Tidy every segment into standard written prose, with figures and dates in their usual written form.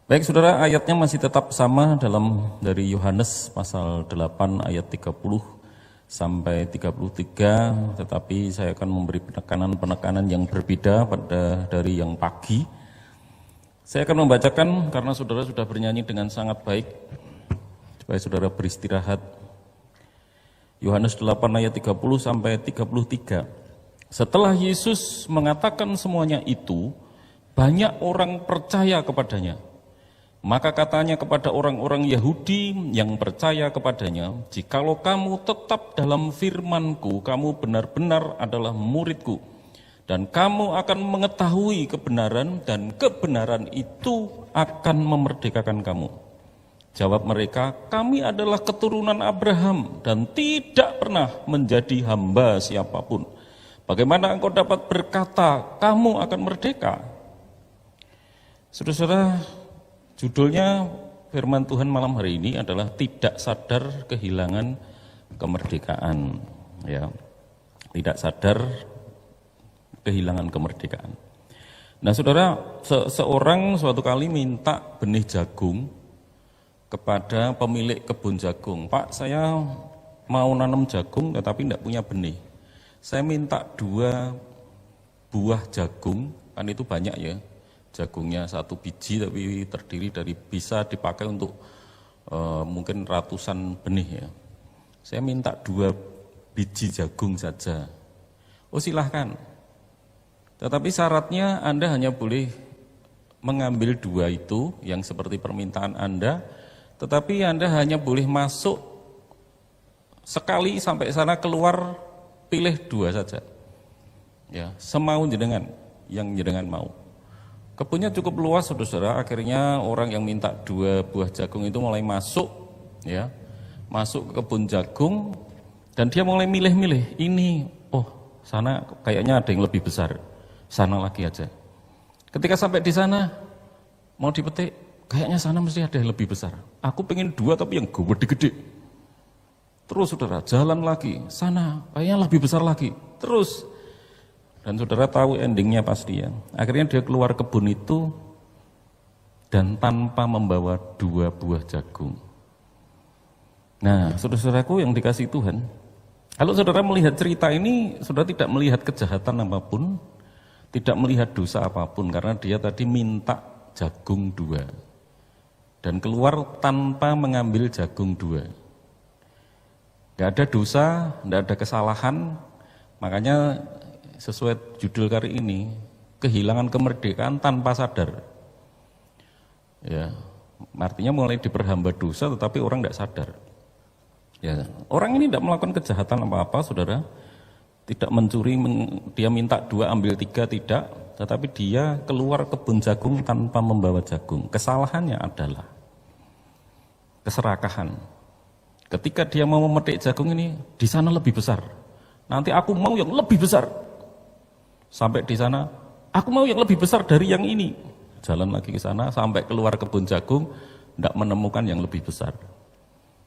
Baik saudara, ayatnya masih tetap sama dalam dari Yohanes pasal 8 ayat 30 sampai 33, tetapi saya akan memberi penekanan-penekanan yang berbeda pada dari yang pagi. Saya akan membacakan karena saudara sudah bernyanyi dengan sangat baik, supaya saudara beristirahat. Yohanes 8 ayat 30 sampai 33. Setelah Yesus mengatakan semuanya itu, banyak orang percaya kepadanya. Maka katanya kepada orang-orang Yahudi yang percaya kepadanya, jikalau kamu tetap dalam firman-Ku, kamu benar-benar adalah murid-Ku, dan kamu akan mengetahui kebenaran, dan kebenaran itu akan memerdekakan kamu. Jawab mereka, kami adalah keturunan Abraham dan tidak pernah menjadi hamba siapapun. Bagaimana engkau dapat berkata, kamu akan merdeka? Saudara-saudara, judulnya firman Tuhan malam hari ini adalah tidak sadar kehilangan kemerdekaan. Ya, tidak sadar kehilangan kemerdekaan. Nah saudara, seorang suatu kali minta benih jagung kepada pemilik kebun jagung. Pak, saya mau nanam jagung tetapi tidak punya benih. Saya minta 2 buah jagung, kan itu banyak ya. Jagungnya 1 biji tapi terdiri dari bisa dipakai untuk mungkin ratusan benih ya. Saya minta 2 biji jagung saja. Oh silahkan. Tetapi syaratnya Anda hanya boleh mengambil 2 itu yang seperti permintaan Anda, tetapi Anda hanya boleh masuk sekali sampai sana, keluar pilih 2 saja. Ya, semau jenengan yang jenengan mau. Kebunnya cukup luas saudara, akhirnya orang yang minta 2 buah jagung itu mulai masuk, ya, masuk ke kebun jagung, dan dia mulai milih-milih, ini, oh sana kayaknya ada yang lebih besar, sana lagi aja. Ketika sampai di sana, mau dipetik, kayaknya sana mesti ada yang lebih besar. Aku pengen 2 tapi yang gede-gede. Terus saudara, jalan lagi, sana kayaknya lebih besar lagi, terus. Dan saudara tahu endingnya pasti ya. Akhirnya dia keluar kebun itu dan tanpa membawa 2 buah jagung. Nah, saudara-saudaraku yang dikasihi Tuhan, kalau saudara melihat cerita ini, saudara tidak melihat kejahatan apapun, tidak melihat dosa apapun, karena dia tadi minta jagung 2 dan keluar tanpa mengambil jagung 2. Gak ada dosa, gak ada kesalahan, makanya sesuai judul kali ini, kehilangan kemerdekaan tanpa sadar. Ya, artinya mulai diperhamba dosa tetapi orang tidak sadar. Ya, orang ini tidak melakukan kejahatan apa-apa, saudara. Tidak mencuri, dia minta 2 ambil 3 tidak, tetapi dia keluar kebun jagung tanpa membawa jagung. Kesalahannya adalah keserakahan. Ketika dia mau memetik jagung ini, di sana lebih besar. Nanti aku mau yang lebih besar. Sampai di sana, aku mau yang lebih besar dari yang ini. Jalan lagi ke sana, sampai keluar kebun jagung, tidak menemukan yang lebih besar.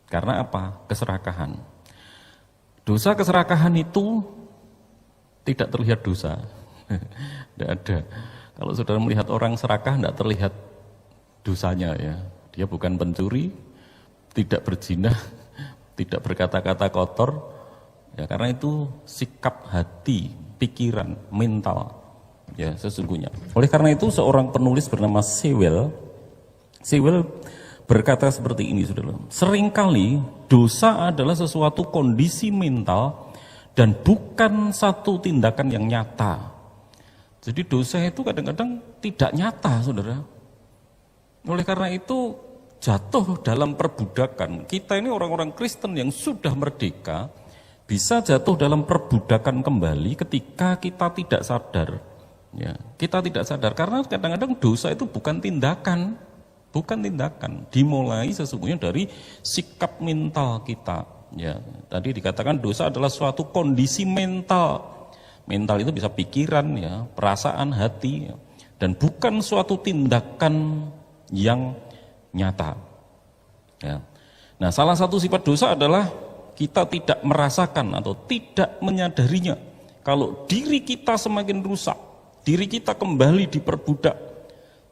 Karena apa? Keserakahan. Dosa keserakahan itu tidak terlihat dosa. Tidak ada. Kalau saudara melihat orang serakah, tidak terlihat dosanya ya. Dia bukan pencuri, tidak berzina, tidak berkata-kata kotor. Ya, karena itu sikap hati, pikiran, mental, ya sesungguhnya. Oleh karena itu seorang penulis bernama Sewell berkata seperti ini, saudara. Seringkali dosa adalah sesuatu kondisi mental dan bukan satu tindakan yang nyata. Jadi dosa itu kadang-kadang tidak nyata, saudara. Oleh karena itu jatuh dalam perbudakan. Kita ini orang-orang Kristen yang sudah merdeka, bisa jatuh dalam perbudakan kembali ketika kita tidak sadar. Ya, kita tidak sadar karena kadang-kadang dosa itu bukan tindakan, dimulai sesungguhnya dari sikap mental kita. Ya, tadi dikatakan dosa adalah suatu kondisi mental. Mental itu bisa pikiran, ya, perasaan, hati, ya, dan bukan suatu tindakan yang nyata. Ya. Nah, salah satu sifat dosa adalah kita tidak merasakan atau tidak menyadarinya. Kalau diri kita semakin rusak, diri kita kembali diperbudak.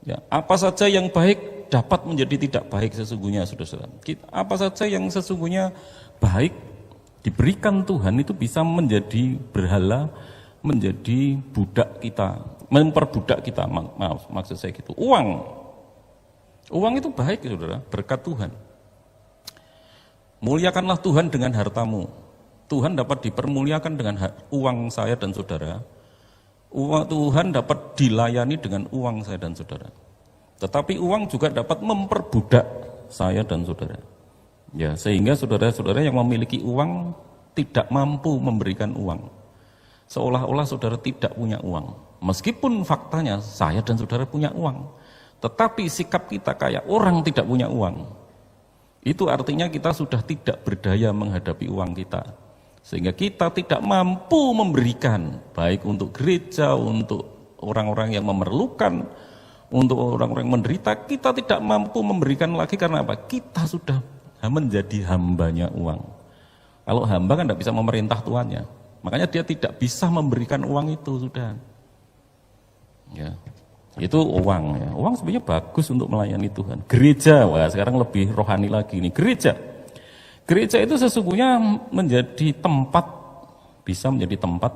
Ya, apa saja yang baik dapat menjadi tidak baik sesungguhnya, saudara-saudara. Apa saja yang sesungguhnya baik diberikan Tuhan itu bisa menjadi berhala, menjadi budak kita, memperbudak kita. Maaf, maksud saya gitu. Uang itu baik, saudara, berkat Tuhan. Muliakanlah Tuhan dengan hartamu. Tuhan dapat dipermuliakan dengan uang saya dan saudara. Tuhan dapat dilayani dengan uang saya dan saudara. Tetapi uang juga dapat memperbudak saya dan saudara. Ya, sehingga saudara-saudara yang memiliki uang tidak mampu memberikan uang. Seolah-olah saudara tidak punya uang. Meskipun faktanya saya dan saudara punya uang. Tetapi sikap kita kayak orang tidak punya uang. Itu artinya kita sudah tidak berdaya menghadapi uang kita. Sehingga kita tidak mampu memberikan, baik untuk gereja, untuk orang-orang yang memerlukan, untuk orang-orang yang menderita, kita tidak mampu memberikan lagi karena apa? Kita sudah menjadi hambanya uang. Kalau hamba kan tidak bisa memerintah tuannya, makanya dia tidak bisa memberikan uang itu, sudah. Ya. Itu uang ya. Uang sebenarnya bagus untuk melayani Tuhan. Gereja, wah sekarang lebih rohani lagi nih. Gereja itu sesungguhnya menjadi tempat, bisa menjadi tempat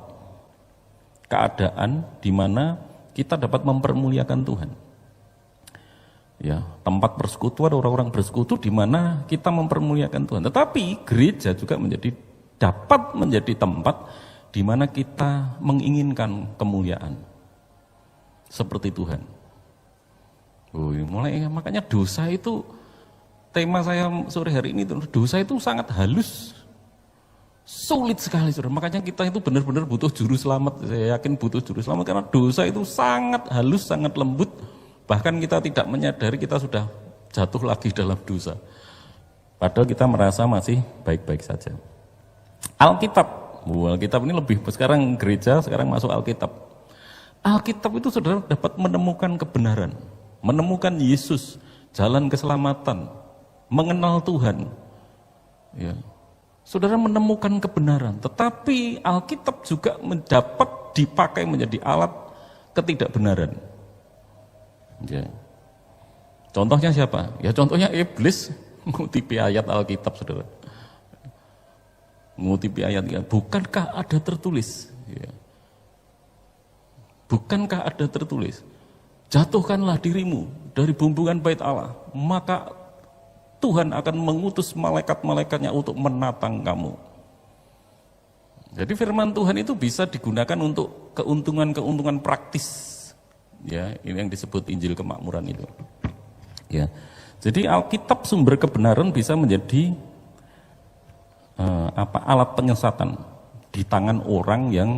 keadaan di mana kita dapat mempermuliakan Tuhan. Ya, tempat persekutuan, orang-orang bersekutu di mana kita mempermuliakan Tuhan. Tetapi gereja juga dapat menjadi tempat di mana kita menginginkan kemuliaan seperti Tuhan. Makanya dosa itu, tema saya sore hari ini, dosa itu sangat halus, sulit sekali, saudara. Makanya kita itu benar-benar butuh juru selamat. Saya yakin butuh juru selamat karena dosa itu sangat halus, sangat lembut. Bahkan kita tidak menyadari kita sudah jatuh lagi dalam dosa. Padahal kita merasa masih baik-baik saja. Alkitab ini lebih, sekarang gereja, sekarang masuk Alkitab. Alkitab itu saudara dapat menemukan kebenaran, menemukan Yesus, jalan keselamatan, mengenal Tuhan. Ya. Saudara menemukan kebenaran, tetapi Alkitab juga dapat dipakai menjadi alat ketidakbenaran. Ya. Contohnya siapa? Ya contohnya iblis ngutipi ayat Alkitab, saudara. Ngutipi ayat, bukankah ada tertulis? Ya. Bukankah ada tertulis, jatuhkanlah dirimu dari bumbungan bait Allah, maka Tuhan akan mengutus malaikat-malaikatnya untuk menatang kamu. Jadi firman Tuhan itu bisa digunakan untuk keuntungan-keuntungan praktis. Ya, ini yang disebut Injil kemakmuran itu. Ya. Jadi Alkitab sumber kebenaran bisa menjadi alat penyesatan di tangan orang yang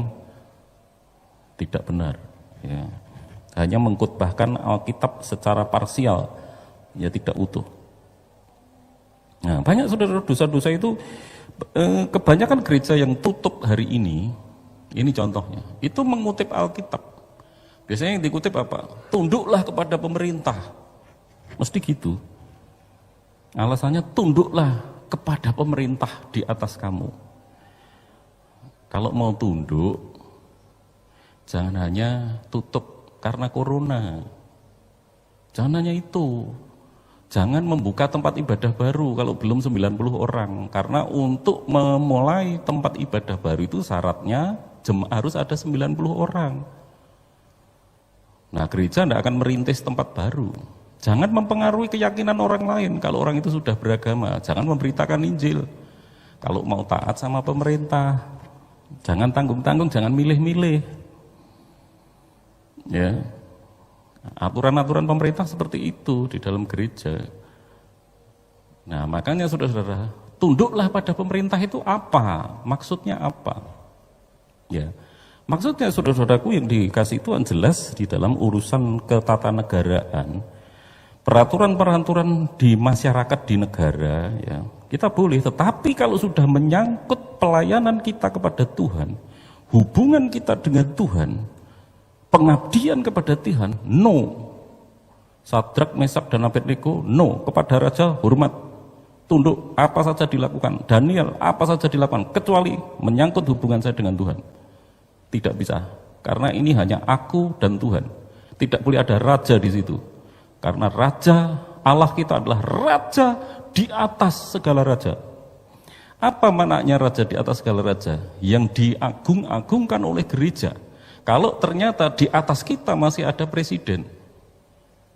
tidak benar, ya. Hanya mengkhotbahkan Alkitab secara parsial, ya tidak utuh. Nah, banyak saudara dosa-dosa itu, kebanyakan gereja yang tutup hari ini contohnya, itu mengutip Alkitab. Biasanya yang dikutip apa? Tunduklah kepada pemerintah, mesti gitu. Alasannya tunduklah kepada pemerintah di atas kamu. Kalau mau tunduk, jangan hanya tutup karena corona. Jangan hanya itu. Jangan membuka tempat ibadah baru kalau belum 90 orang. Karena untuk memulai tempat ibadah baru itu syaratnya harus ada 90 orang. Nah, gereja tidak akan merintis tempat baru. Jangan mempengaruhi keyakinan orang lain kalau orang itu sudah beragama. Jangan memberitakan Injil. Kalau mau taat sama pemerintah, jangan tanggung-tanggung, jangan milih-milih. Ya, aturan-aturan pemerintah seperti itu di dalam gereja. Nah, makanya saudara-saudara, tunduklah pada pemerintah itu apa? Maksudnya apa? Ya, maksudnya saudara-saudaraku yang dikasih Tuhan jelas di dalam urusan ketatanegaraan, peraturan-peraturan di masyarakat di negara, ya kita boleh. Tetapi kalau sudah menyangkut pelayanan kita kepada Tuhan, hubungan kita dengan Tuhan, pengabdian kepada Tuhan, no. Sadrak, Mesak, dan Abednego, no. Kepada raja hormat, tunduk, apa saja dilakukan. Daniel, apa saja dilakukan, kecuali menyangkut hubungan saya dengan Tuhan. Tidak bisa, karena ini hanya aku dan Tuhan. Tidak boleh ada raja di situ, karena raja Allah kita adalah raja di atas segala raja. Apa maknanya raja di atas segala raja? Yang diagung-agungkan oleh gereja. Kalau ternyata di atas kita masih ada presiden,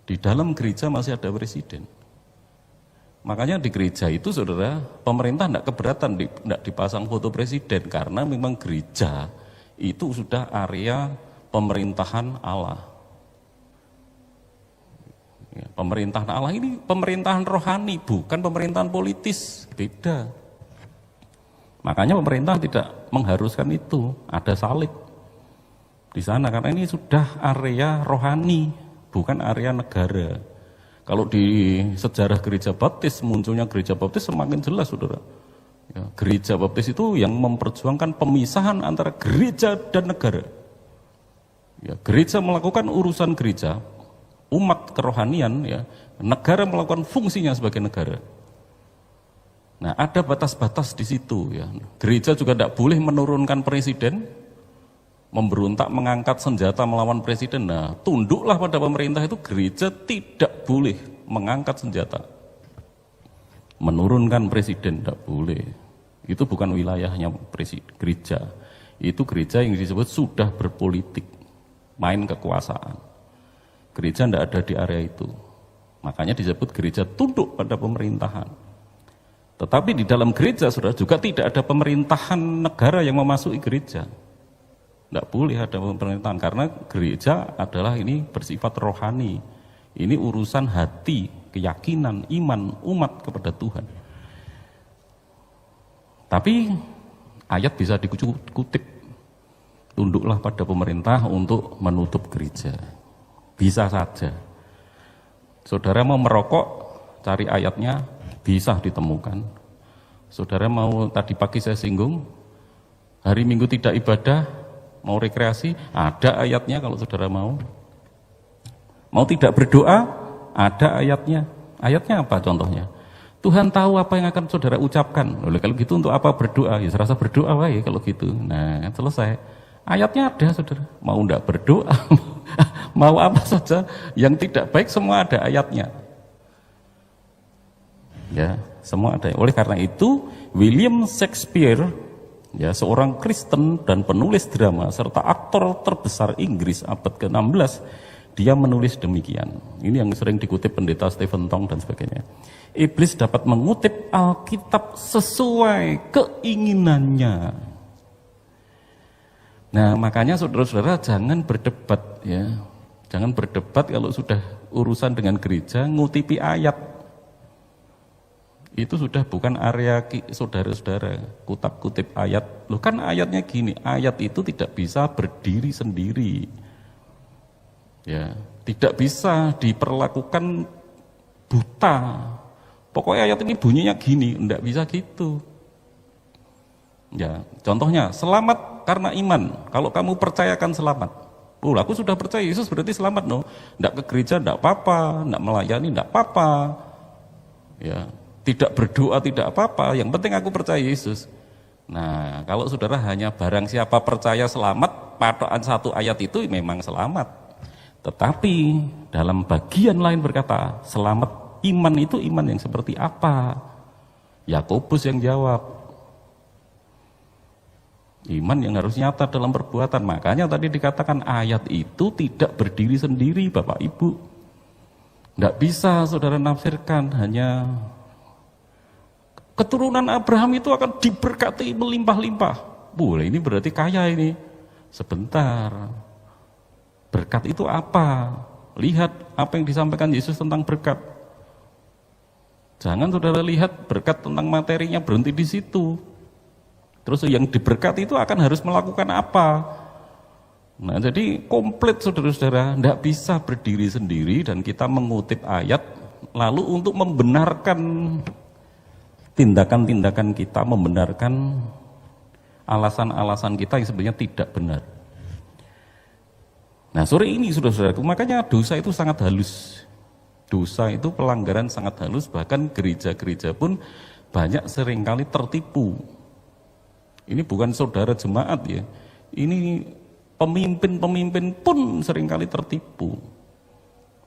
di dalam gereja masih ada presiden. Makanya di gereja itu saudara, pemerintah tidak keberatan tidak dipasang foto presiden, karena memang gereja itu sudah area pemerintahan Allah. Ya, pemerintahan Allah ini pemerintahan rohani, bukan pemerintahan politis, beda. Makanya pemerintah tidak mengharuskan itu, ada salib di sana, karena ini sudah area rohani, bukan area negara. Kalau di sejarah gereja baptis, munculnya gereja baptis semakin jelas, saudara. Ya, gereja baptis itu yang memperjuangkan pemisahan antara gereja dan negara. Ya, gereja melakukan urusan gereja, umat kerohanian, ya, negara melakukan fungsinya sebagai negara. Nah, ada batas-batas di situ, ya. Gereja juga tidak boleh menurunkan presiden, memberontak, mengangkat senjata melawan presiden. Nah, tunduklah pada pemerintah itu, gereja tidak boleh mengangkat senjata. Menurunkan presiden tidak boleh. Itu bukan wilayahnya gereja. Itu gereja yang disebut sudah berpolitik, main kekuasaan. Gereja tidak ada di area itu. Makanya disebut gereja tunduk pada pemerintahan. Tetapi di dalam gereja, saudara, juga tidak ada pemerintahan negara yang memasuki gereja. Tidak boleh ada pemerintahan, karena gereja adalah ini bersifat rohani. Ini urusan hati, keyakinan, iman, umat kepada Tuhan. Tapi ayat bisa dikutip, tunduklah pada pemerintah untuk menutup gereja. Bisa saja. Saudara mau merokok, cari ayatnya, bisa ditemukan. Saudara mau, tadi pagi saya singgung, hari Minggu tidak ibadah, mau rekreasi, ada ayatnya kalau saudara mau. Mau tidak berdoa, ada ayatnya. Ayatnya apa contohnya? Tuhan tahu apa yang akan saudara ucapkan. Oleh kalau gitu untuk apa berdoa? Ya serasa berdoa wae kalau gitu. Nah, selesai. Ayatnya ada, saudara. Mau enggak berdoa, mau apa saja yang tidak baik, semua ada ayatnya. Ya, semua ada. Oleh karena itu, William Shakespeare, ya, seorang Kristen dan penulis drama serta aktor terbesar Inggris abad ke-16, dia menulis demikian. Ini yang sering dikutip pendeta Stephen Tong dan sebagainya. Iblis dapat mengutip Alkitab sesuai keinginannya. Nah, makanya saudara-saudara jangan berdebat, ya. Jangan berdebat kalau sudah urusan dengan gereja, ngutipi ayat. Itu sudah bukan area saudara-saudara, kutip ayat. Loh, kan ayatnya gini, ayat itu tidak bisa berdiri sendiri. Ya, tidak bisa diperlakukan buta. Pokoknya ayat ini bunyinya gini, enggak bisa gitu. Ya, contohnya, selamat karena iman. Kalau kamu percayakan selamat. Oh, aku sudah percaya Yesus berarti selamat, no. Enggak ke gereja enggak apa-apa, enggak melayani enggak apa-apa. Ya, tidak berdoa tidak apa-apa, yang penting aku percaya Yesus. Nah, kalau saudara hanya barang siapa percaya selamat, patokan satu ayat itu memang selamat. Tetapi dalam bagian lain berkata, selamat iman itu iman yang seperti apa? Yakobus yang jawab, iman yang harus nyata dalam perbuatan. Makanya tadi dikatakan ayat itu tidak berdiri sendiri, Bapak Ibu. Tidak bisa saudara nafsirkan hanya keturunan Abraham itu akan diberkati melimpah-limpah. Boleh, ini berarti kaya ini. Sebentar. Berkat itu apa? Lihat apa yang disampaikan Yesus tentang berkat. Jangan saudara lihat berkat tentang materinya berhenti di situ. Terus yang diberkati itu akan harus melakukan apa? Nah, jadi komplit saudara-saudara, tidak bisa berdiri sendiri dan kita mengutip ayat lalu untuk membenarkan tindakan-tindakan kita, membenarkan alasan-alasan kita yang sebenarnya tidak benar. Nah, sore ini saudara-saudaraku, makanya dosa itu sangat halus. Dosa itu pelanggaran sangat halus, bahkan gereja-gereja pun banyak seringkali tertipu. Ini bukan saudara jemaat ya, ini pemimpin-pemimpin pun seringkali tertipu.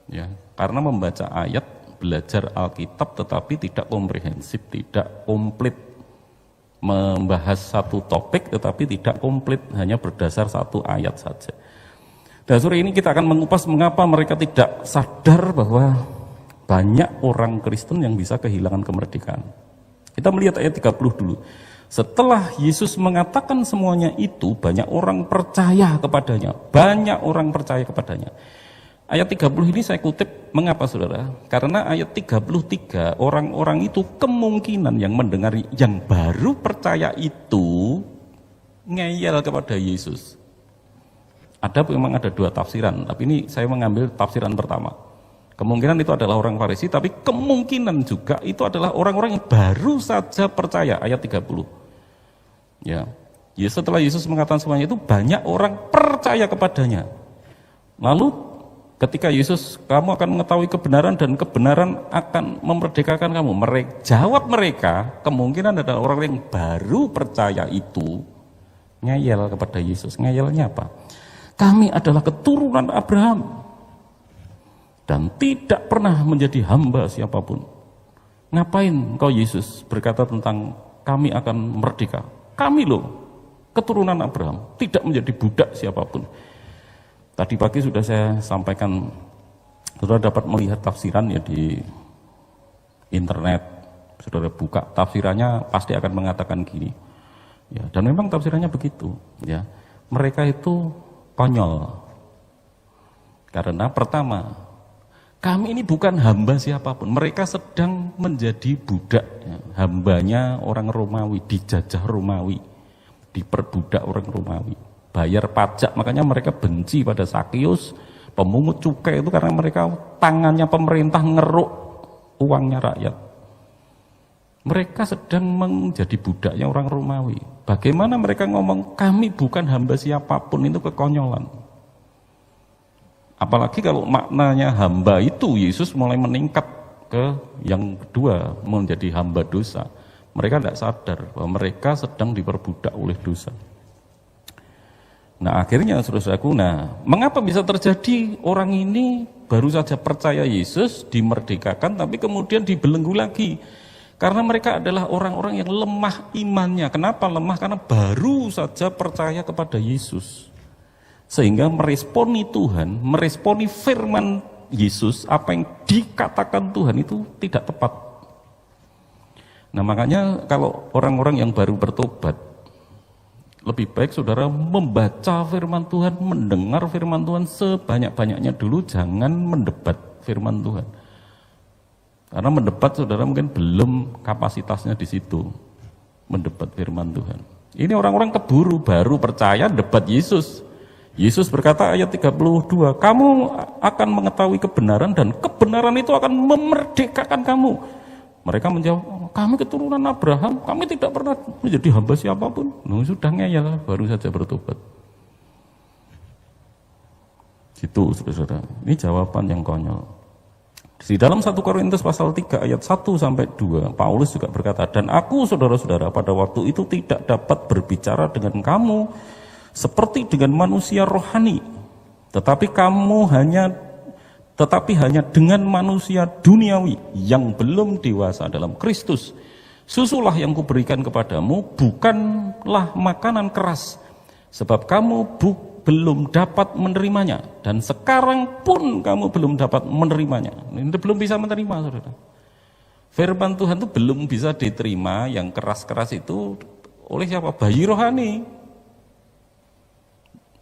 Ya, karena membaca ayat belajar Alkitab tetapi tidak komprehensif, tidak komplit, membahas satu topik tetapi tidak komplit, hanya berdasar satu ayat saja. Dan sore ini kita akan mengupas mengapa mereka tidak sadar bahwa banyak orang Kristen yang bisa kehilangan kemerdekaan. Kita melihat ayat 30 dulu. Setelah Yesus mengatakan semuanya itu, banyak orang percaya kepadanya. Banyak orang percaya kepadanya. Ayat 30 ini saya kutip, mengapa saudara? Karena ayat 33, orang-orang itu kemungkinan yang mendengar yang baru percaya itu ngeyel kepada Yesus. Memang ada dua tafsiran, tapi ini saya mengambil tafsiran pertama. Kemungkinan itu adalah orang Farisi, tapi kemungkinan juga itu adalah orang-orang yang baru saja percaya, ayat 30. Ya, setelah Yesus mengatakan semuanya itu, banyak orang percaya kepadanya. Lalu ketika Yesus, kamu akan mengetahui kebenaran dan kebenaran akan memerdekakan kamu. Jawab mereka, kemungkinan adalah orang yang baru percaya itu ngeyel kepada Yesus. Ngeyelnya apa? Kami adalah keturunan Abraham dan tidak pernah menjadi hamba siapapun. Ngapain kau Yesus berkata tentang kami akan merdeka? Kami loh, keturunan Abraham, tidak menjadi budak siapapun. Tadi pagi sudah saya sampaikan, saudara dapat melihat tafsiran ya di internet. Saudara buka tafsirannya pasti akan mengatakan gini. Ya, dan memang tafsirannya begitu. Ya, mereka itu konyol. Karena pertama, kami ini bukan hamba siapapun. Mereka sedang menjadi budak. Ya, hambanya orang Romawi, dijajah Romawi, diperbudak orang Romawi. Bayar pajak, makanya mereka benci pada Sakius, pemungut cukai itu karena mereka tangannya pemerintah ngeruk uangnya rakyat. Mereka sedang menjadi budaknya orang Romawi. Bagaimana mereka ngomong kami bukan hamba siapapun, itu kekonyolan. Apalagi kalau maknanya hamba itu Yesus mulai meningkat ke yang kedua, menjadi hamba dosa. Mereka tidak sadar bahwa mereka sedang diperbudak oleh dosa. Nah akhirnya saudaraku, mengapa bisa terjadi orang ini baru saja percaya Yesus, dimerdekakan, tapi kemudian dibelenggu lagi? Karena mereka adalah orang-orang yang lemah imannya. Kenapa lemah? Karena baru saja percaya kepada Yesus. Sehingga meresponi Tuhan, meresponi firman Yesus, apa yang dikatakan Tuhan itu tidak tepat. Nah makanya kalau orang-orang yang baru bertobat, lebih baik saudara membaca firman Tuhan, mendengar firman Tuhan sebanyak-banyaknya dulu, jangan mendebat firman Tuhan. Karena mendebat saudara mungkin belum kapasitasnya di situ, mendebat firman Tuhan. Ini orang-orang keburu, baru percaya debat Yesus. Yesus berkata ayat 32, kamu akan mengetahui kebenaran dan kebenaran itu akan memerdekakan kamu. Mereka menjawab, kami keturunan Abraham, kami tidak pernah menjadi hamba siapapun. Sudah ngeyel, baru saja bertobat. Gitu saudara, ini jawaban yang konyol. Di dalam 1 Korintus pasal 3 ayat 1 sampai 2, Paulus juga berkata, dan aku saudara-saudara pada waktu itu tidak dapat berbicara dengan kamu seperti dengan manusia rohani, tetapi hanya dengan manusia duniawi yang belum dewasa dalam Kristus. Susulah yang kuberikan kepadamu bukanlah makanan keras, sebab kamu belum dapat menerimanya, dan sekarang pun kamu belum dapat menerimanya. Ini belum bisa menerima, saudara. Firman Tuhan itu belum bisa diterima, yang keras-keras itu oleh siapa? Bayi rohani.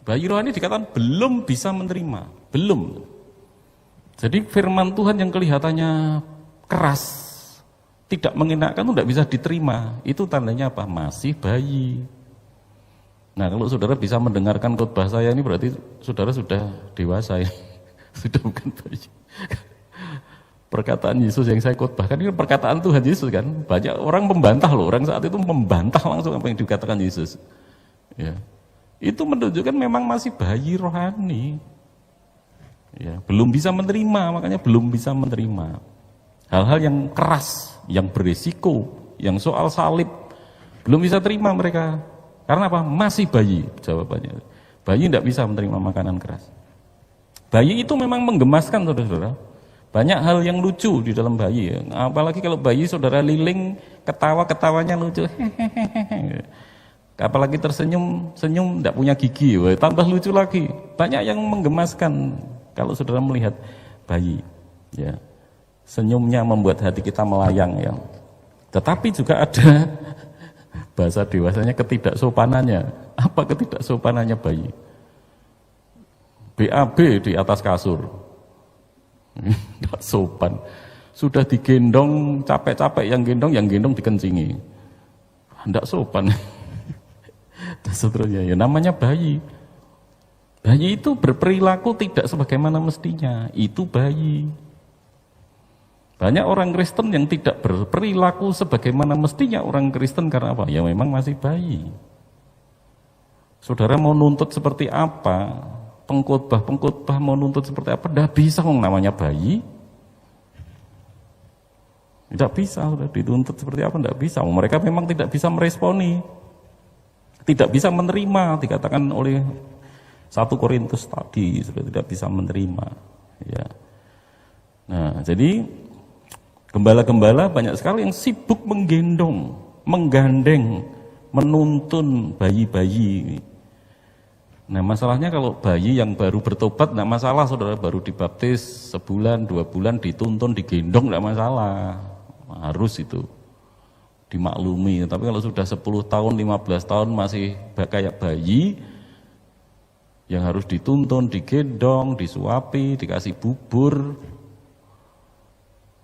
Bayi rohani dikatakan belum bisa menerima, belum. Jadi firman Tuhan yang kelihatannya keras, tidak mengenakan, itu tidak bisa diterima. Itu tandanya apa? Masih bayi. Nah kalau saudara bisa mendengarkan khotbah saya ini berarti saudara sudah dewasa ya, sudah bukan bayi. Perkataan Yesus yang saya khotbahkan ini perkataan Tuhan Yesus kan. Banyak orang membantah loh, orang saat itu membantah langsung apa yang dikatakan Yesus. Ya. Itu menunjukkan memang masih bayi rohani. Ya, belum bisa menerima, makanya belum bisa menerima. Hal-hal yang keras, yang berisiko, yang soal salib, belum bisa terima mereka. Karena apa? Masih bayi, jawabannya. Bayi tidak bisa menerima makanan keras. Bayi itu memang menggemaskan, saudara-saudara. Banyak hal yang lucu di dalam bayi ya. Apalagi kalau bayi saudara liling, ketawanya lucu. Apalagi tersenyum, senyum tidak punya gigi, wah, tambah lucu lagi. Banyak yang menggemaskan kalau saudara melihat bayi. Ya. Senyumnya membuat hati kita melayang ya. Tetapi juga ada bahasa dewasanya ketidaksopanannya. Apa ketidaksopanannya bayi? BAB di atas kasur. Tidak sopan. Sudah digendong, capek-capek yang gendong dikencingi. Tidak sopan. Dan seterusnya ya, namanya bayi. Bayi itu berperilaku tidak sebagaimana mestinya. Itu bayi. Banyak orang Kristen yang tidak berperilaku sebagaimana mestinya orang Kristen karena apa? Ya memang masih bayi. Saudara mau nuntut seperti apa? Pengkhotbah mau nuntut seperti apa? Tidak bisa, namanya bayi. Tidak bisa, sudah dituntut seperti apa? Tidak bisa. Mereka memang tidak bisa meresponi. Tidak bisa menerima, dikatakan oleh 1 Korintus tadi, sudah tidak bisa menerima. Ya. Nah, jadi gembala-gembala banyak sekali yang sibuk menggendong, menggandeng, menuntun bayi-bayi. Nah, masalahnya kalau bayi yang baru bertobat tidak masalah, saudara, baru dibaptis sebulan, 2 bulan dituntun, digendong tidak masalah. Harus itu dimaklumi. Tapi kalau sudah 10 tahun, 15 tahun masih kayak bayi yang harus dituntun, digendong, disuapi, dikasih bubur.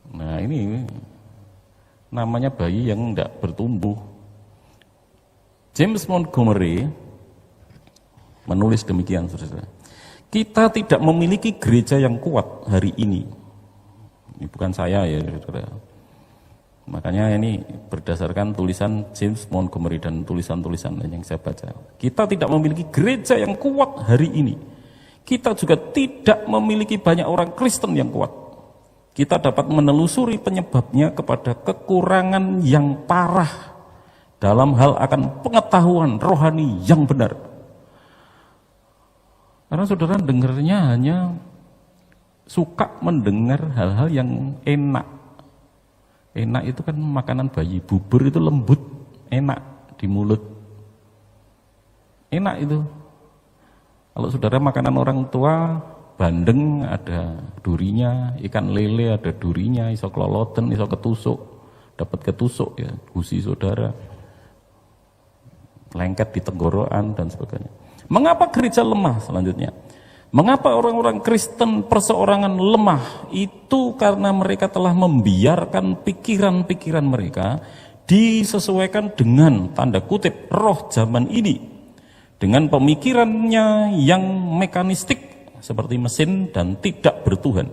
Nah, ini namanya bayi yang tidak bertumbuh. James Montgomery menulis demikian, saudara. Kita tidak memiliki gereja yang kuat hari ini. Ini bukan saya ya, saudara. Makanya ini berdasarkan tulisan James Montgomery dan tulisan-tulisan yang saya baca. Kita tidak memiliki gereja yang kuat hari ini. Kita juga tidak memiliki banyak orang Kristen yang kuat. Kita dapat menelusuri penyebabnya kepada kekurangan yang parah dalam hal akan pengetahuan rohani yang benar. Karena saudara dengarnya hanya suka mendengar hal-hal yang enak. Enak itu kan makanan bayi, bubur itu lembut, enak di mulut. Enak itu. Kalau saudara makanan orang tua, bandeng ada durinya, ikan lele ada durinya, iso keloloten, iso ketusuk, dapat ketusuk ya, gusi saudara. Lengket di tenggorokan dan sebagainya. Mengapa gereja lemah selanjutnya? Mengapa orang-orang Kristen perseorangan lemah? Itu karena mereka telah membiarkan pikiran-pikiran mereka disesuaikan dengan tanda kutip roh zaman ini, dengan pemikirannya yang mekanistik seperti mesin dan tidak bertuhan.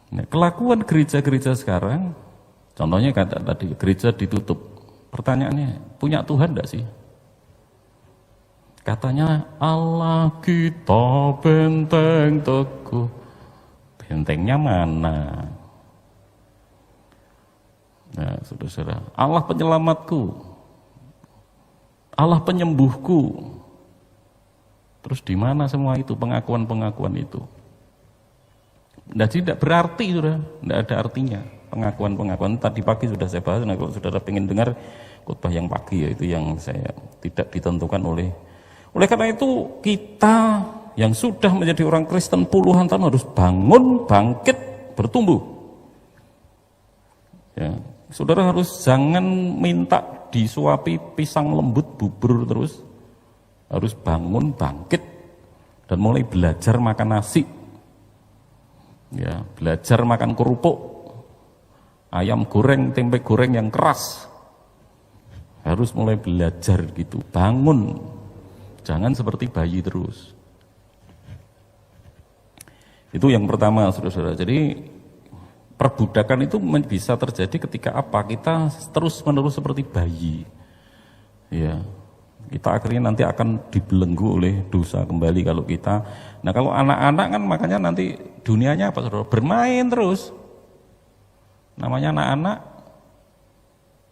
Nah, kelakuan gereja-gereja sekarang, contohnya kata tadi gereja ditutup. Pertanyaannya, punya Tuhan enggak sih? Katanya Allah kita benteng teguh. Bentengnya mana? Nah, saudara-saudara, Allah penyelamatku, Allah penyembuhku. Terus di mana semua itu pengakuan-pengakuan itu? Tidak berarti, saudara, tidak ada artinya pengakuan-pengakuan. Tadi pagi sudah saya bahas. Nah, kalau saudara ingin dengar khotbah yang pagi, yaitu yang saya tidak ditentukan oleh karena itu kita yang sudah menjadi orang Kristen puluhan tahun harus bangun, bangkit, bertumbuh. Ya, saudara harus jangan minta disuapi pisang lembut bubur terus. Harus bangun, bangkit, dan mulai belajar makan nasi. Ya, belajar makan kerupuk, ayam goreng, tempe goreng yang keras. Harus mulai belajar gitu, bangun. Jangan seperti bayi terus. Itu yang pertama, saudara-saudara. Jadi perbudakan itu bisa terjadi ketika apa? Kita terus-menerus seperti bayi. Ya, kita akhirnya nanti akan dibelenggu oleh dosa kembali kalau kita. Nah, kalau anak-anak kan makanya nanti dunianya apa, saudara? Bermain terus. Namanya anak-anak.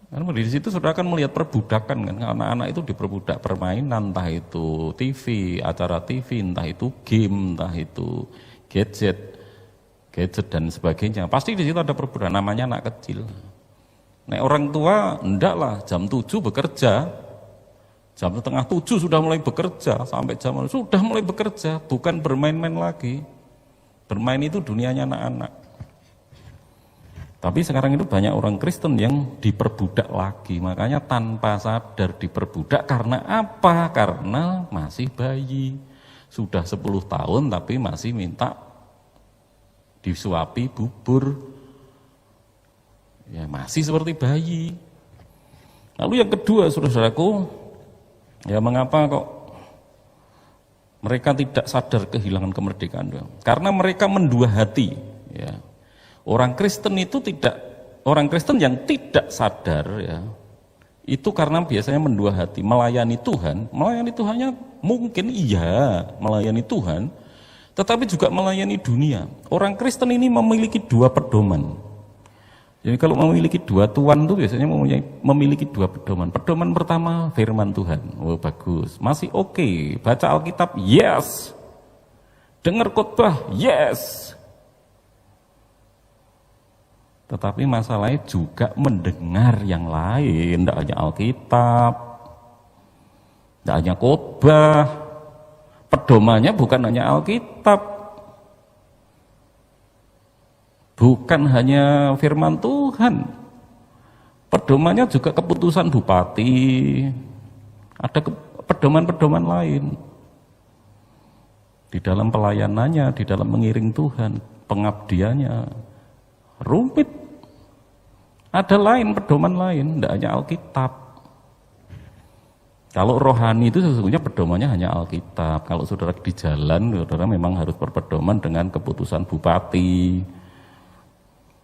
Karena di situ saudara akan melihat perbudakan kan, anak-anak itu diperbudak permainan, entah itu TV, acara TV, entah itu game, entah itu gadget dan sebagainya. Pasti di situ ada perbudakan, namanya anak kecil. Nah, orang tua enggak lah, jam 7 bekerja, jam setengah 7 sudah mulai bekerja, sampai jam sudah mulai bekerja, bukan bermain-main lagi. Bermain itu dunianya anak-anak. Tapi sekarang itu banyak orang Kristen yang diperbudak lagi, makanya tanpa sadar diperbudak. Karena apa? Karena masih bayi, sudah 10 tahun tapi masih minta disuapi bubur, ya masih seperti bayi. Lalu yang kedua, saudaraku, ya mengapa kok mereka tidak sadar kehilangan kemerdekaan? Karena mereka mendua hati, ya. Orang Kristen yang tidak sadar, ya, itu karena biasanya mendua hati, melayani Tuhannya mungkin iya melayani Tuhan, tetapi juga melayani dunia. Orang Kristen ini memiliki dua pedoman. Jadi kalau memiliki dua tuan itu biasanya memiliki dua pedoman. Pedoman pertama firman Tuhan, oh bagus, masih oke. Baca Alkitab, yes. Dengar khotbah, yes. Tetapi masalahnya juga mendengar yang lain, tidak hanya Alkitab, tidak hanya khotbah. Pedomannya bukan hanya Alkitab, bukan hanya firman Tuhan. Pedomannya juga keputusan bupati, ada pedoman-pedoman lain. Di dalam pelayanannya, di dalam mengiring Tuhan, pengabdiannya, rumit. Ada lain, pedoman lain, tidak hanya Alkitab. Kalau rohani itu sesungguhnya pedomannya hanya Alkitab. Kalau saudara di jalan, saudara memang harus berpedoman dengan keputusan bupati,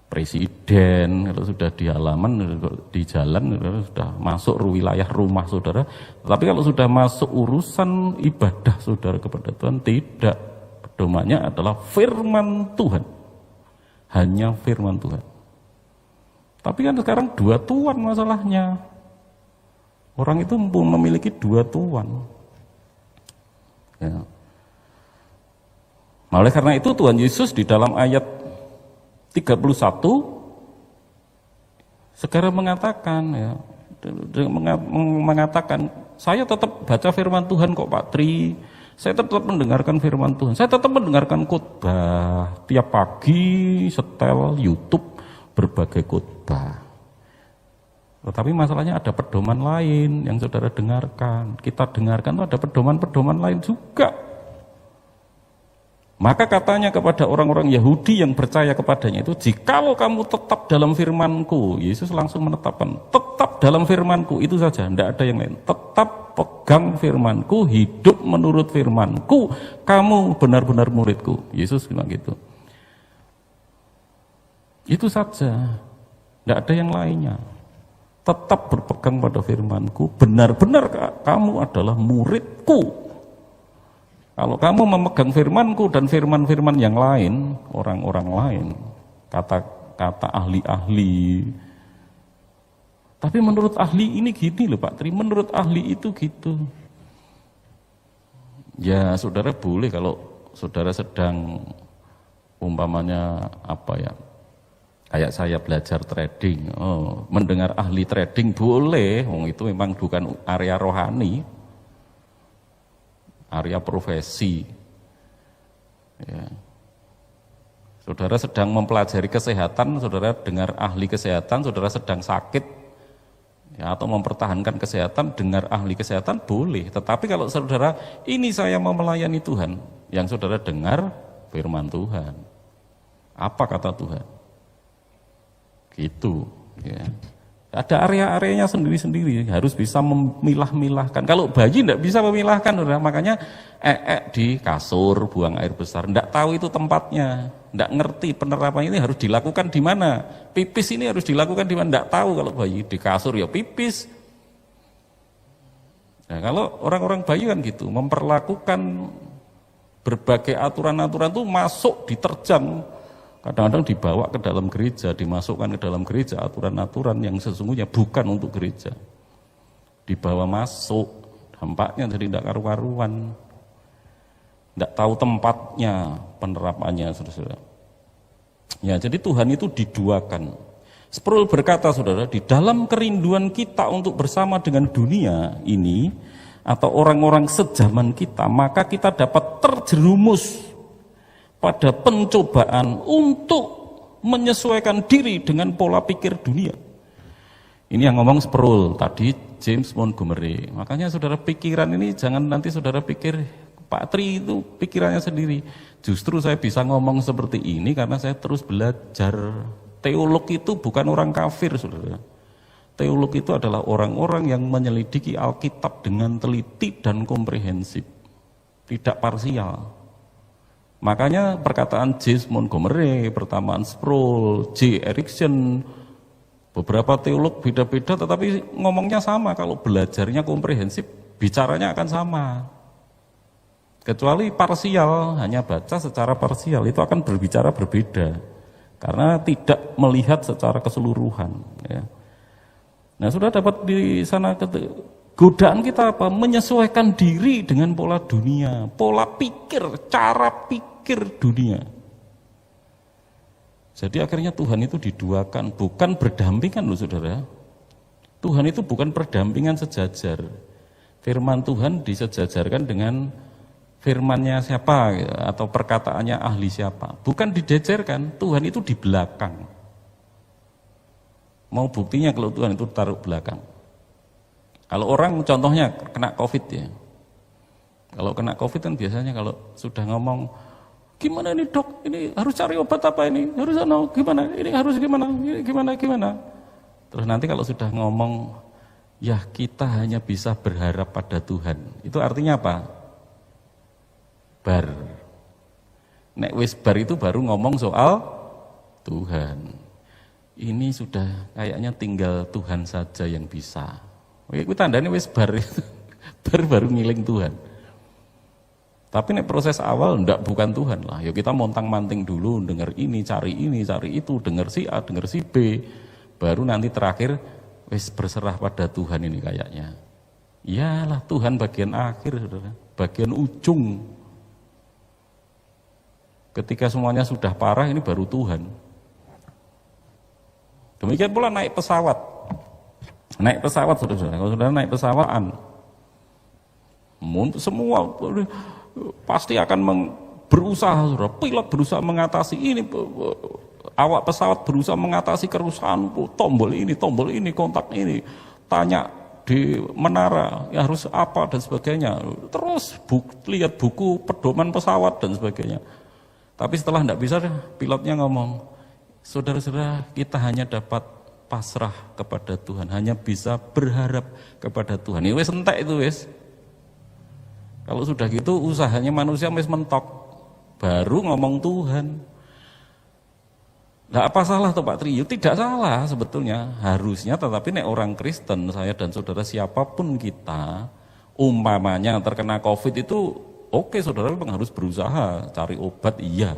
presiden. Kalau sudah di halaman, di jalan, saudara sudah masuk wilayah rumah saudara. Tapi kalau sudah masuk urusan ibadah saudara kepada Tuhan, tidak. Pedomannya adalah firman Tuhan. Hanya firman Tuhan. Tapi kan sekarang dua tuan masalahnya. Orang itu memiliki dua tuan. Ya. Oleh karena itu Tuhan Yesus di dalam ayat 31 sekarang mengatakan, ya, mengatakan, saya tetap baca firman Tuhan kok Pak Tri. Saya tetap mendengarkan firman Tuhan. Saya tetap mendengarkan khotbah tiap pagi, setel YouTube berbagai khotbah. Tetapi masalahnya ada pedoman lain yang saudara dengarkan. Kita dengarkan itu ada pedoman-pedoman lain juga. Maka katanya kepada orang-orang Yahudi yang percaya kepadanya itu, jikalau kamu tetap dalam firmanku, Yesus langsung menetapkan, tetap dalam firmanku, itu saja, tidak ada yang lain. Tetap pegang firmanku, hidup menurut firmanku, kamu benar-benar muridku. Yesus bilang gitu. Itu saja, tidak ada yang lainnya. Tetap berpegang pada firmanku, benar-benar kamu adalah muridku. Kalau kamu memegang firmanku dan firman-firman yang lain, orang-orang lain, kata-kata ahli-ahli. Tapi menurut ahli ini gini loh Pak Tri, menurut ahli itu gitu. Ya saudara boleh kalau saudara sedang umpamanya apa ya, kayak saya belajar trading, mendengar ahli trading boleh, itu memang bukan area rohani, area profesi. Ya. Saudara sedang mempelajari kesehatan, saudara dengar ahli kesehatan, saudara sedang sakit, ya, atau mempertahankan kesehatan, dengar ahli kesehatan boleh. Tetapi kalau saudara, ini saya mau melayani Tuhan, yang saudara dengar firman Tuhan. Apa kata Tuhan? Gitu, ya. Ada area-areanya sendiri-sendiri, harus bisa memilah-milahkan. Kalau bayi tidak bisa memilahkan, makanya di kasur, buang air besar, tidak tahu itu tempatnya, tidak ngerti penerapannya ini harus dilakukan di mana. Pipis ini harus dilakukan di mana, tidak tahu. Kalau bayi di kasur ya pipis. Nah, kalau orang-orang bayi kan gitu, memperlakukan berbagai aturan-aturan itu masuk, diterjang. Kadang-kadang dibawa ke dalam gereja, dimasukkan ke dalam gereja aturan-aturan yang sesungguhnya bukan untuk gereja. Dibawa masuk, dampaknya jadi tidak karu-karuan. Tidak tahu tempatnya penerapannya, saudara. Ya, jadi Tuhan itu diduakan. Sproul berkata, saudara, di dalam kerinduan kita untuk bersama dengan dunia ini atau orang-orang sejaman kita, maka kita dapat terjerumus pada pencobaan untuk menyesuaikan diri dengan pola pikir dunia. Ini yang ngomong Sproul, tadi James Montgomery. Makanya saudara, pikiran ini jangan nanti saudara pikir Pak Tri itu pikirannya sendiri. Justru saya bisa ngomong seperti ini karena saya terus belajar. Teolog itu bukan orang kafir, saudara. Teolog itu adalah orang-orang yang menyelidiki Alkitab dengan teliti dan komprehensif, tidak parsial. Makanya perkataan James Montgomery, perkataan Sproul, J. Erickson, beberapa teolog beda-beda tetapi ngomongnya sama. Kalau belajarnya komprehensif, bicaranya akan sama. Kecuali parsial, hanya baca secara parsial, itu akan berbicara berbeda. Karena tidak melihat secara keseluruhan. Ya. Nah, sudah dapat di sana godaan kita apa? Menyesuaikan diri dengan pola dunia, pola pikir, cara pikir dunia. Jadi akhirnya Tuhan itu diduakan, bukan berdampingan loh saudara. Tuhan itu bukan berdampingan sejajar. Firman Tuhan disejajarkan dengan firmannya siapa atau perkataannya ahli siapa. Bukan dijejerkan, Tuhan itu di belakang. Mau buktinya kalau Tuhan itu taruh belakang. Kalau orang contohnya kena COVID ya. Kalau kena COVID kan biasanya kalau sudah ngomong, gimana ini dok, ini harus cari obat apa ini, harus gimana, ini harus gimana, ini gimana. Terus nanti kalau sudah ngomong, ya kita hanya bisa berharap pada Tuhan. Itu artinya apa? Bar. Nek wis bar itu baru ngomong soal Tuhan. Ini sudah kayaknya tinggal Tuhan saja yang bisa. Oke, itu tandanya wis bar. Bar baru ngiling Tuhan. Tapi nek proses awal ndak bukan Tuhan lah. Ya kita montang-manting dulu, dengar ini, cari itu, dengar si A, dengar si B. Baru nanti terakhir wis berserah pada Tuhan ini kayaknya. Iyalah Tuhan bagian akhir, saudara. Bagian ujung. Ketika semuanya sudah parah, ini baru Tuhan. Demikian pula naik pesawat. Naik pesawat, saudara. Kalau saudara naik pesawatan, semua pasti akan berusaha, saudara. Pilot berusaha mengatasi ini, awak pesawat berusaha mengatasi kerusakan, tombol ini, kontak ini. Tanya di menara, ya harus apa dan sebagainya. Terus lihat buku pedoman pesawat dan sebagainya. Tapi setelah tidak bisa, pilotnya ngomong, saudara-saudara, kita hanya dapat pasrah kepada Tuhan, hanya bisa berharap kepada Tuhan. Ini wes entek itu wes. Kalau sudah gitu, usahanya manusia wes mentok, baru ngomong Tuhan. Nah, apa salah tuh Pak Tri? Tidak salah sebetulnya, harusnya. Tetapi nek orang Kristen, saya dan saudara siapapun kita, umpamanya terkena COVID itu, oke, saudara memang harus berusaha cari obat, iya.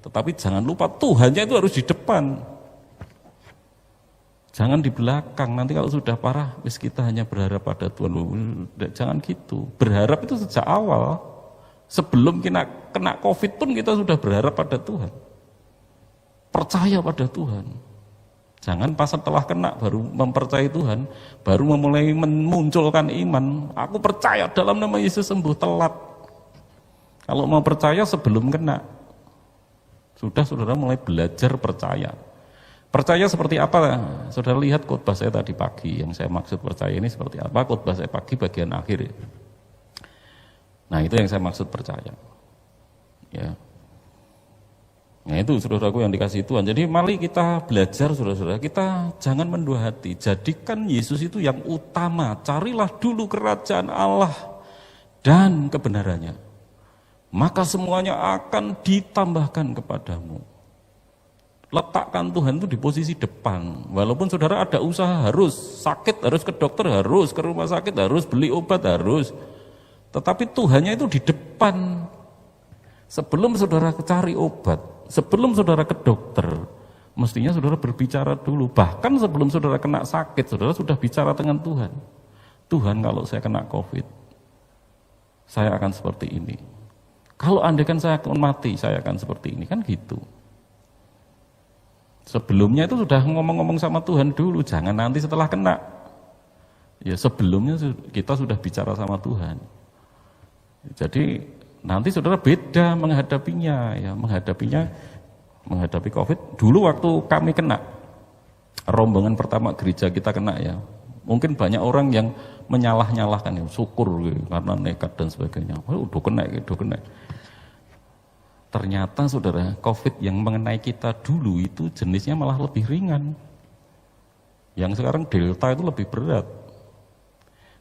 Tetapi jangan lupa Tuhannya itu harus di depan. Jangan di belakang. Nanti kalau sudah parah, wis kita hanya berharap pada Tuhan. Jangan gitu. Berharap itu sejak awal. Sebelum kena COVID pun kita sudah berharap pada Tuhan. Percaya pada Tuhan. Jangan pas setelah kena baru mempercayai Tuhan, baru memulai memunculkan iman. Aku percaya dalam nama Yesus sembuh, telat. Kalau mau percaya sebelum kena, sudah saudara mulai belajar percaya. Percaya seperti apa? Saudara lihat khotbah saya tadi pagi, yang saya maksud percaya ini seperti apa? Khotbah saya pagi bagian akhir. Nah itu yang saya maksud percaya. Ya. Nah itu saudaraku yang dikasih Tuhan. Jadi mari kita belajar saudara-saudara, kita jangan mendua hati. Jadikan Yesus itu yang utama. Carilah dulu kerajaan Allah dan kebenarannya. Maka semuanya akan ditambahkan kepadamu. Letakkan Tuhan itu di posisi depan. Walaupun saudara ada usaha, harus sakit, harus ke dokter, harus ke rumah sakit, harus beli obat, harus. Tetapi Tuhannya itu di depan. Sebelum saudara cari obat, sebelum saudara ke dokter, mestinya saudara berbicara dulu. Bahkan sebelum saudara kena sakit, saudara sudah bicara dengan Tuhan. Tuhan, kalau saya kena COVID, saya akan seperti ini. Kalau andaikan saya akan mati, saya akan seperti ini, kan gitu. Sebelumnya itu sudah ngomong-ngomong sama Tuhan dulu, jangan nanti setelah kena. Ya sebelumnya kita sudah bicara sama Tuhan. Jadi nanti saudara beda menghadapinya, ya menghadapi COVID. Dulu waktu kami kena, rombongan pertama gereja kita kena ya. Mungkin banyak orang yang menyalah-nyalahkan, ya, syukur gitu, karena nekat dan sebagainya. Udah kena. Ternyata saudara, COVID yang mengenai kita dulu itu jenisnya malah lebih ringan. Yang sekarang Delta itu lebih berat.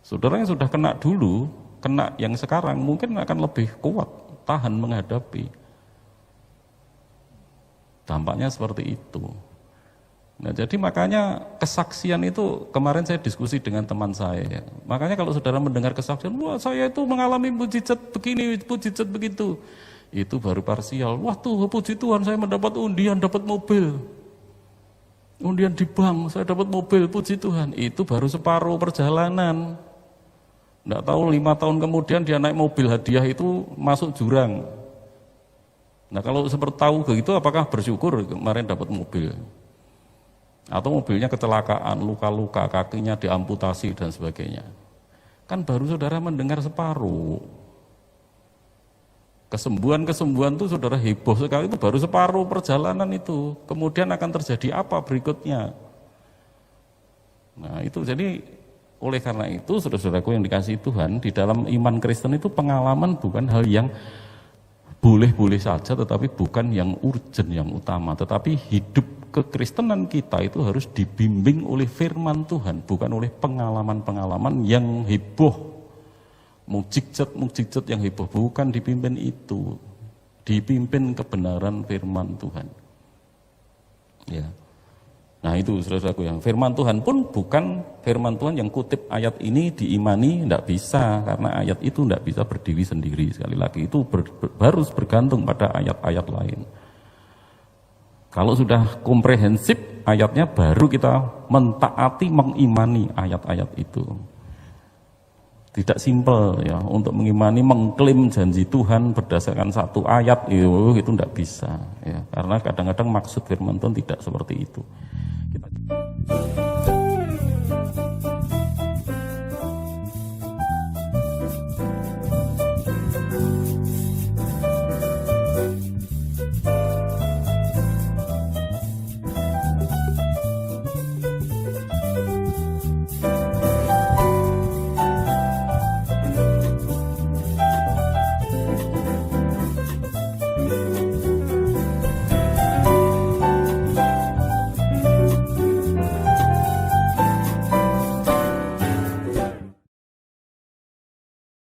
Saudara yang sudah kena dulu, kena yang sekarang mungkin akan lebih kuat, tahan menghadapi. Dampaknya seperti itu. Nah, jadi makanya kesaksian itu, kemarin saya diskusi dengan teman saya. Makanya kalau saudara mendengar kesaksian, wah saya itu mengalami mujizat begini, mujizat begitu. Itu baru parsial. Wah tuh puji Tuhan saya mendapat undian, dapat mobil. Undian di bank, saya dapat mobil, puji Tuhan. Itu baru separuh perjalanan. Nggak tahu 5 tahun kemudian dia naik mobil hadiah itu masuk jurang. Nah kalau seperti tahu begitu, apakah bersyukur kemarin dapat mobil? Atau mobilnya kecelakaan, luka-luka, kakinya diamputasi dan sebagainya. Kan baru saudara mendengar separuh. Kesembuhan-kesembuhan itu saudara heboh sekali, itu baru separuh perjalanan itu. Kemudian akan terjadi apa berikutnya? Nah itu jadi oleh karena itu saudara-saudaraku yang dikasihi Tuhan, di dalam iman Kristen itu pengalaman bukan hal yang boleh-boleh saja, tetapi bukan yang urgent, yang utama. Tetapi hidup kekristenan kita itu harus dibimbing oleh firman Tuhan, bukan oleh pengalaman-pengalaman yang heboh, mukjizat yang heboh, bukan dipimpin itu, dipimpin kebenaran firman Tuhan. Ya. Nah itu saudaraku, yang firman Tuhan pun bukan firman Tuhan yang kutip ayat ini diimani, tidak bisa, karena ayat itu tidak bisa berdiri sendiri. Sekali lagi itu harus bergantung pada ayat-ayat lain. Kalau sudah komprehensif ayatnya, baru kita mentaati, mengimani ayat-ayat itu. Tidak simpel ya, untuk mengimani, mengklaim janji Tuhan berdasarkan satu ayat itu tidak bisa ya, karena kadang-kadang maksud firman Tuhan tidak seperti itu.